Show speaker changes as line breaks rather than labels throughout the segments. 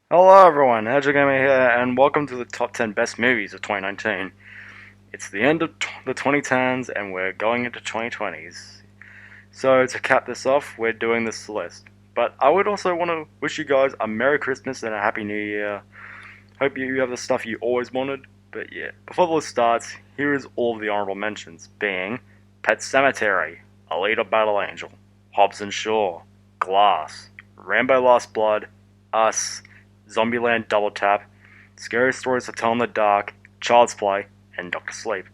Hello everyone, TheHedgehogGamr here, and welcome to the top 10 best movies of 2019. It's the end of the 2010s and we're going into 2020s. So to cap this off, we're doing this list. But I would also want to wish you guys a Merry Christmas and a Happy New Year. Hope you have the stuff you always wanted. But yeah, before the list starts, here is all of the honorable mentions, being Pet Sematary, Alita Battle Angel, Hobbs and Shaw, Glass, Rambo Last Blood, Us, Zombieland Double Tap, Scary Stories to Tell in the Dark, Child's Play, and Doctor Sleep.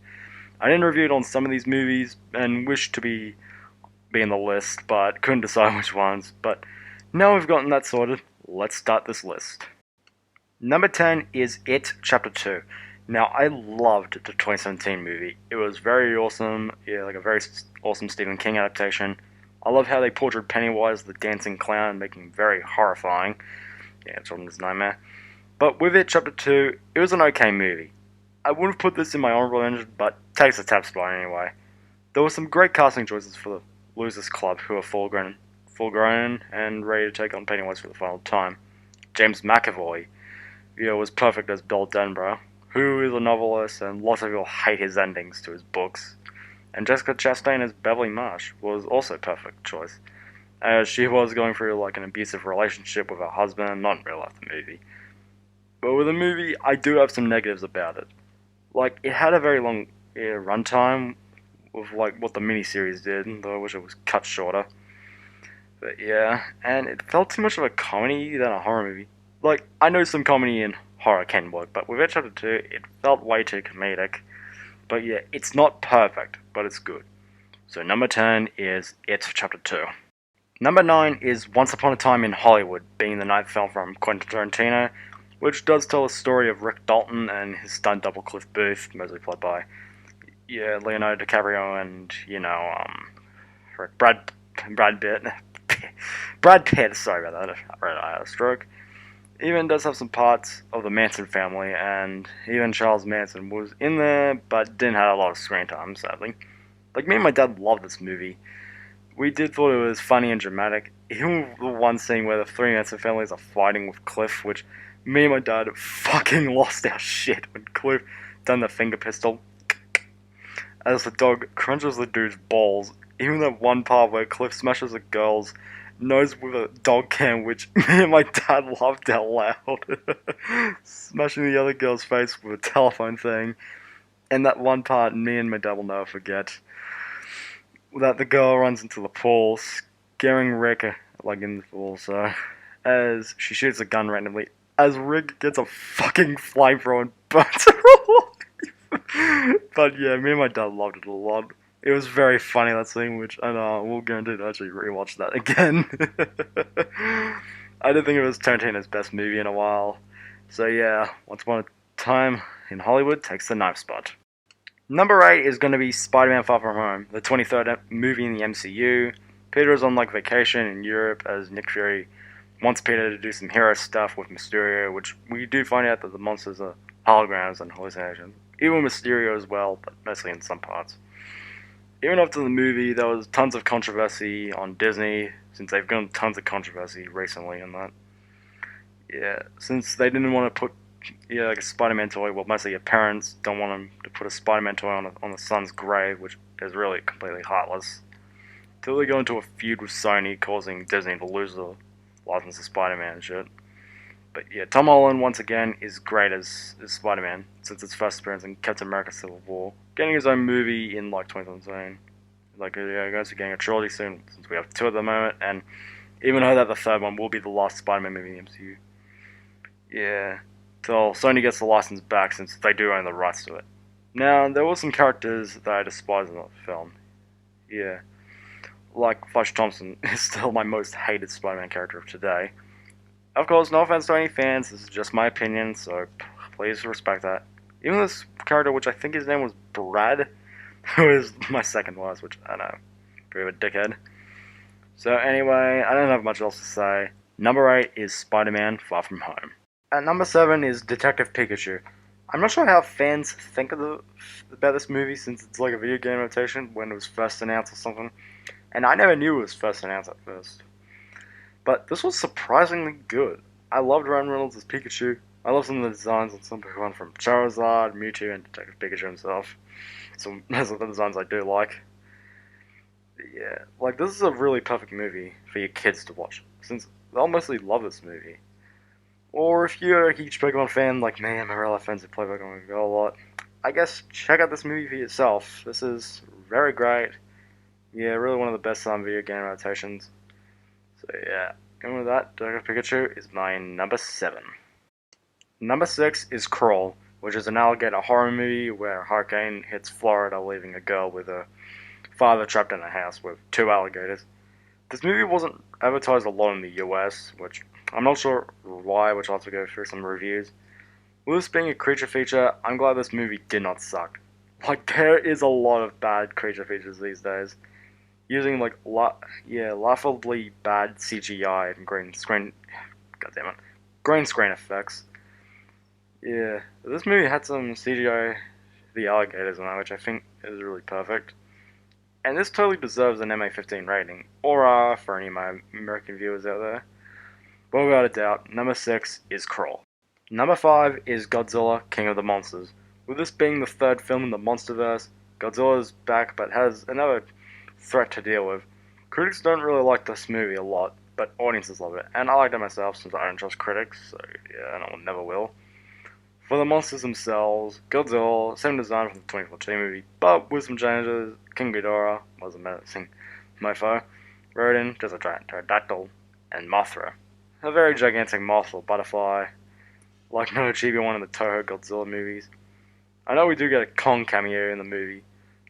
I didn't review it on some of these movies and wish to be in the list, but couldn't decide which ones. But now we've gotten that sorted, let's start this list. Number 10 is It Chapter 2. Now, I loved the 2017 movie. It was very awesome, yeah, like a very awesome Stephen King adaptation. I love how they portrayed Pennywise, the dancing clown, making him very horrifying. Yeah, Children's Nightmare. But with It Chapter 2, it was an okay movie. I would have put this in my honorable mention, but takes a tap spot anyway. There were some great casting choices for the Losers Club, who are full-grown and ready to take on Pennywise for the final time. James McAvoy, was perfect as Bill Denborough, who is a novelist, and lots of people hate his endings to his books. And Jessica Chastain as Beverly Marsh was also a perfect choice, as she was going through like an abusive relationship with her husband, not in real life, the movie. But with the movie, I do have some negatives about it. Like, it had a very long runtime with like what the miniseries did, though I wish it was cut shorter. But yeah, and it felt too much of a comedy than a horror movie. Like, I know some comedy and horror can work, but with It Chapter 2, it felt way too comedic. But yeah, it's not perfect, but it's good. So number 10 is It Chapter 2. Number 9 is Once Upon a Time in Hollywood, being the ninth film from Quentin Tarantino, which does tell a story of Rick Dalton and his stunt double Cliff Booth, mostly played by Leonardo DiCaprio and Brad Pitt. Brad Pitt, sorry about that, I had a stroke. Even does have some parts of the Manson family, and even Charles Manson was in there, but didn't have a lot of screen time, sadly. Like, me and my dad loved this movie. We did thought it was funny and dramatic. Even the one scene where the three Manson families are fighting with Cliff, which me and my dad fucking lost our shit when Cliff done the finger pistol as the dog crunches the dude's balls. Even that one part where Cliff smashes a girl's nose with a dog can, which me and my dad laughed out loud. Smashing the other girl's face with a telephone thing. And that one part me and my dad will never forget. That the girl runs into the pool, scaring Rick, like in the pool, so, as she shoots a gun randomly, as Rick gets a fucking flamethrower and burns her alive. But yeah, me and my dad loved it a lot. It was very funny, that scene, which I know we'll guarantee to actually rewatch that again. I didn't think it was Tarantino's best movie in a while. So yeah, Once Upon a Time in Hollywood takes the ninth spot. Number 8 is going to be Spider-Man Far From Home, the 23rd movie in the MCU. Peter is on like vacation in Europe as Nick Fury wants Peter to do some hero stuff with Mysterio, which we do find out that the monsters are holograms and hallucinations. Even Mysterio as well, but mostly in some parts. Even after the movie, there was tons of controversy on Disney, since they've gotten tons of controversy recently on that. Yeah, since they didn't want to put like a Spider-Man toy. Well, mostly your parents don't want them to put a Spider-Man toy on the son's grave, which is really completely heartless. Until they go into a feud with Sony, causing Disney to lose the license to Spider-Man and shit. But yeah, Tom Holland once again is great as Spider-Man since his first appearance in Captain America: Civil War, getting his own movie in like 2017. Like I guess we're getting a trilogy soon since we have two at the moment, and even though that the third one will be the last Spider-Man movie in the MCU. Yeah. Till Sony gets the license back since they do own the rights to it. Now, there were some characters that I despise in the film. Yeah. Like Flash Thompson is still my most hated Spider-Man character of today. Of course, no offense to any fans, this is just my opinion, so please respect that. Even this character, which I think his name was Brad, who is my second worst, which I know, pretty of a dickhead. So anyway, I don't have much else to say. Number 8 is Spider-Man Far From Home. At number 7 is Detective Pikachu. I'm not sure how fans think about this movie since it's like a video game adaptation when it was first announced or something. And I never knew it was first announced at first. But this was surprisingly good. I loved Ryan Reynolds as Pikachu. I love some of the designs on some Pokemon from Charizard, Mewtwo, and Detective Pikachu himself. Some of the designs I do like. Yeah, like this is a really perfect movie for your kids to watch, since they'll mostly love this movie. Or if you're a huge Pokemon fan like me, I'm a real fans who play Pokemon Go a lot, I guess check out this movie for yourself. This is very great. Yeah, really one of the best video game adaptations. So yeah, going with that, Detective Pikachu is my number 7. Number 6 is Crawl, which is an alligator horror movie where a hurricane hits Florida, leaving a girl with a father trapped in a house with 2 alligators. This movie wasn't advertised a lot in the US, which I'm not sure why, which I'll have to go through some reviews. With this being a creature feature, I'm glad this movie did not suck. Like, there is a lot of bad creature features these days. Using, like, laughably bad CGI and green screen... goddammit. Green screen effects. Yeah, this movie had some CGI the alligators in it, which I think is really perfect. And this totally deserves an MA15 rating, or R for any of my American viewers out there. But without a doubt, number 6 is Crawl. Number 5 is Godzilla, King of the Monsters. With this being the 3rd film in the Monsterverse, Godzilla is back but has another threat to deal with. Critics don't really like this movie a lot, but audiences love it, and I like it myself since I don't trust critics, so yeah, and I never will. For the monsters themselves, Godzilla, same design from the 2014 movie, but with some changes. King Ghidorah was a menacing mofo. Rodin, just a giant pterodactyl, and Mothra, a very gigantic moth or butterfly, like no Chibi one in the Toho Godzilla movies. I know we do get a Kong cameo in the movie,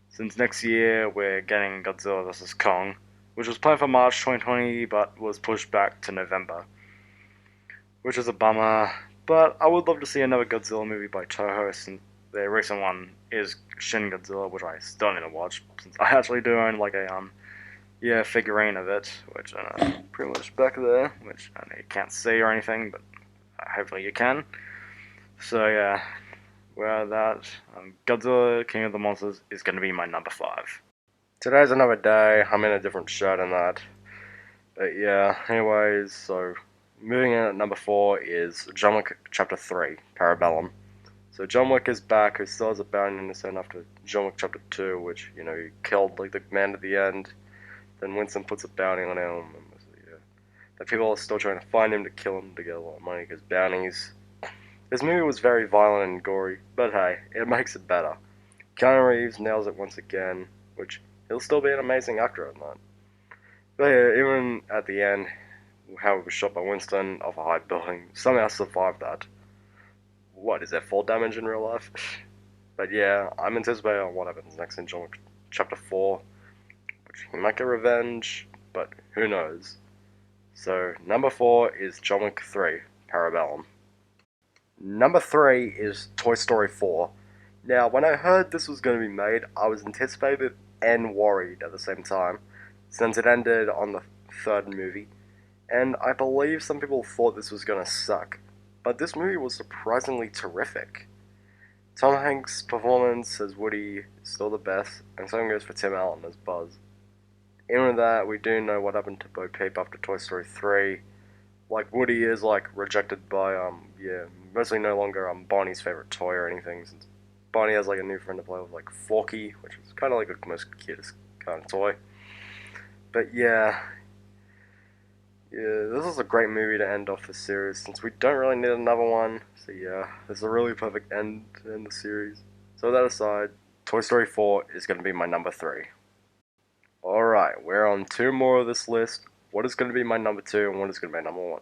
since next year we're getting Godzilla vs. Kong, which was planned for March 2020 but was pushed back to November, which is a bummer. But I would love to see another Godzilla movie by Toho, since their recent one is Shin Godzilla, which I still need to watch, since I actually do own like a figurine of it, which I know pretty much back there, which I know you can't see or anything, but hopefully you can. So yeah, well that Godzilla King of the Monsters is going to be my number 5. Today's another day. I'm in a different shirt and that. But yeah, anyways, so moving in at number 4 is John Wick Chapter 3, Parabellum. So John Wick is back, who still has a bounty in his hand after John Wick Chapter 2, which, you know, he killed like the man at the end. Then Winston puts a bounty on him, and yeah, the people are still trying to find him to kill him to get a lot of money, because bounties. This movie was very violent and gory, but hey, it makes it better. Keanu Reeves nails it once again, which he'll still be an amazing actor at that. But yeah, even at the end, how it was shot by Winston off a high building, somehow survived that. What, is there fall damage in real life? But yeah, I'm anticipating on what happens next in John Wick Chapter 4, which he might get revenge, but who knows. So, number 4 is John Wick 3, Parabellum. Number 3 is Toy Story 4. Now, when I heard this was going to be made, I was anticipated and worried at the same time, since it ended on the 3rd movie, and I believe some people thought this was going to suck, but this movie was surprisingly terrific. Tom Hanks' performance as Woody is still the best, and same goes for Tim Allen as Buzz. Even with that, we do know what happened to Bo Peep after Toy Story 3. Like, Woody is, like, rejected by, mostly no longer, Barney's favorite toy or anything, since Barney has, like, a new friend to play with, like, Forky, which is kind of like the most cutest kind of toy. But yeah, this is a great movie to end off the series, since we don't really need another one. So yeah, this is a really perfect end to end the series. So with that aside, Toy Story 4 is going to be my number 3. Alright, we're on 2 more of this list. What is going to be my number 2 and what is going to be my number 1?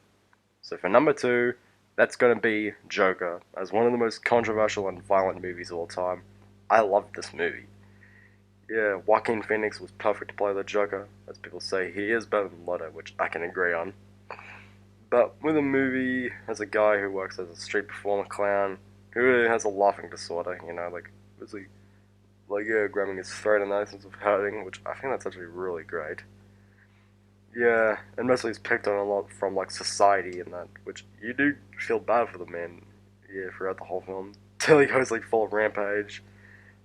So for number 2, that's going to be Joker, as one of the most controversial and violent movies of all time. I loved this movie. Yeah, Joaquin Phoenix was perfect to play the Joker. As people say, he is better than Leto, which I can agree on. But with a movie, as a guy who works as a street performer clown, who has a laughing disorder, you know, like, basically, like, yeah, grabbing his throat and that sense of hurting, which I think that's actually really great. Yeah, and mostly he's picked on a lot from, like, society and that, which you do feel bad for the man, yeah, throughout the whole film. Till he goes, like, full rampage.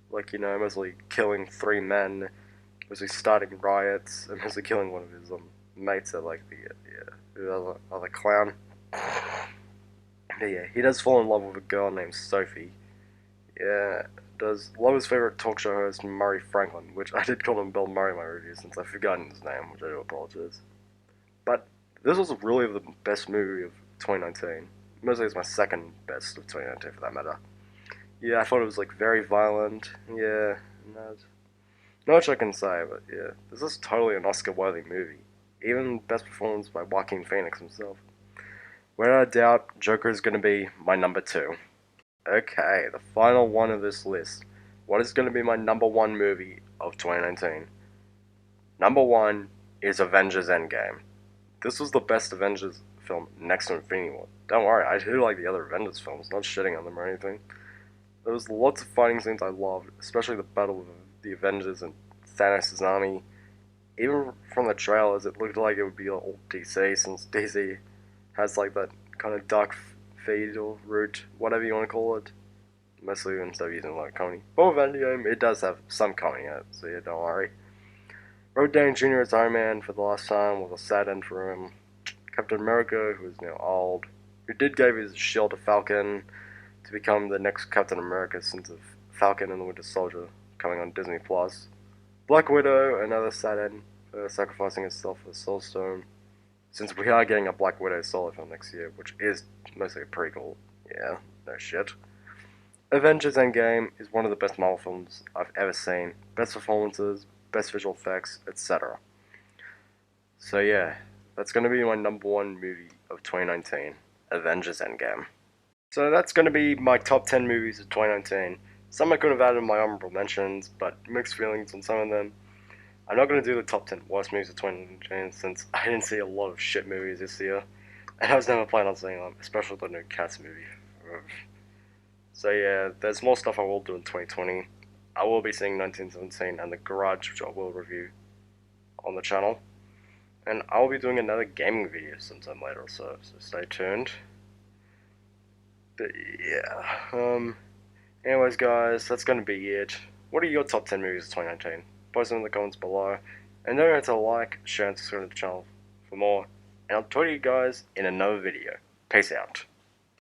Like, you know, mostly killing 3 men, mostly starting riots, and mostly killing one of his mates at, like, the other clown.
Yeah, he does fall in love with a girl named Sophie. Yeah, does love his favorite talk show host Murray Franklin, which I did call him Bill Murray in my review since I've forgotten his name, which I do apologize. But this was really the best movie of 2019. Mostly it's my second best of 2019 for that matter. Yeah, I thought it was like very violent. Yeah, not much I can say, but yeah, this is totally an Oscar-worthy movie. Even best performance by Joaquin Phoenix himself. Without a doubt, Joker is going to be my number two. Okay, the final one of this list. What is going to be my number one movie of 2019? Number one is Avengers Endgame. This was the best Avengers film next to Infinity War. Don't worry, I do like the other Avengers films, not shitting on them or anything. There was lots of fighting scenes I loved, especially the battle of the Avengers and Thanos' army. Even from the trailers, it looked like it would be all DC, since DC has like that kind of dark feed or root, whatever you want to call it. Mostly instead of using a lot of comedy. But with Endgame, it does have some comedy in it, so yeah, don't worry. Robert Downey Jr. as Iron Man for the last time was a sad end for him. Captain America, who is now old, who did give his shield to Falcon to become the next Captain America since of Falcon and the Winter Soldier coming on Disney Plus. Black Widow, another sad end, sacrificing herself for the Soul Stone. Since we are getting a Black Widow solo film next year, which is mostly a prequel. Yeah, no shit. Avengers Endgame is one of the best Marvel films I've ever seen. Best performances, best visual effects, etc. So yeah, that's going to be my number one movie of 2019, Avengers Endgame. So that's going to be my top 10 movies of 2019. Some I could have added in my honorable mentions, but mixed feelings on some of them. I'm not going to do the top 10 worst movies of 2019 since I didn't see a lot of shit movies this year. And I was never planning on seeing them, especially the new Cats movie. So yeah, there's more stuff I will do in 2020. I will be seeing 1917 and The Garage, which I will review on the channel. And I will be doing another gaming video sometime later, so stay tuned. But yeah, anyways guys, that's gonna be it. What are your top 10 movies of 2019? Post them in the comments below. And don't forget to like, share, and subscribe to the channel for more. And I'll talk to you guys in another video. Peace out.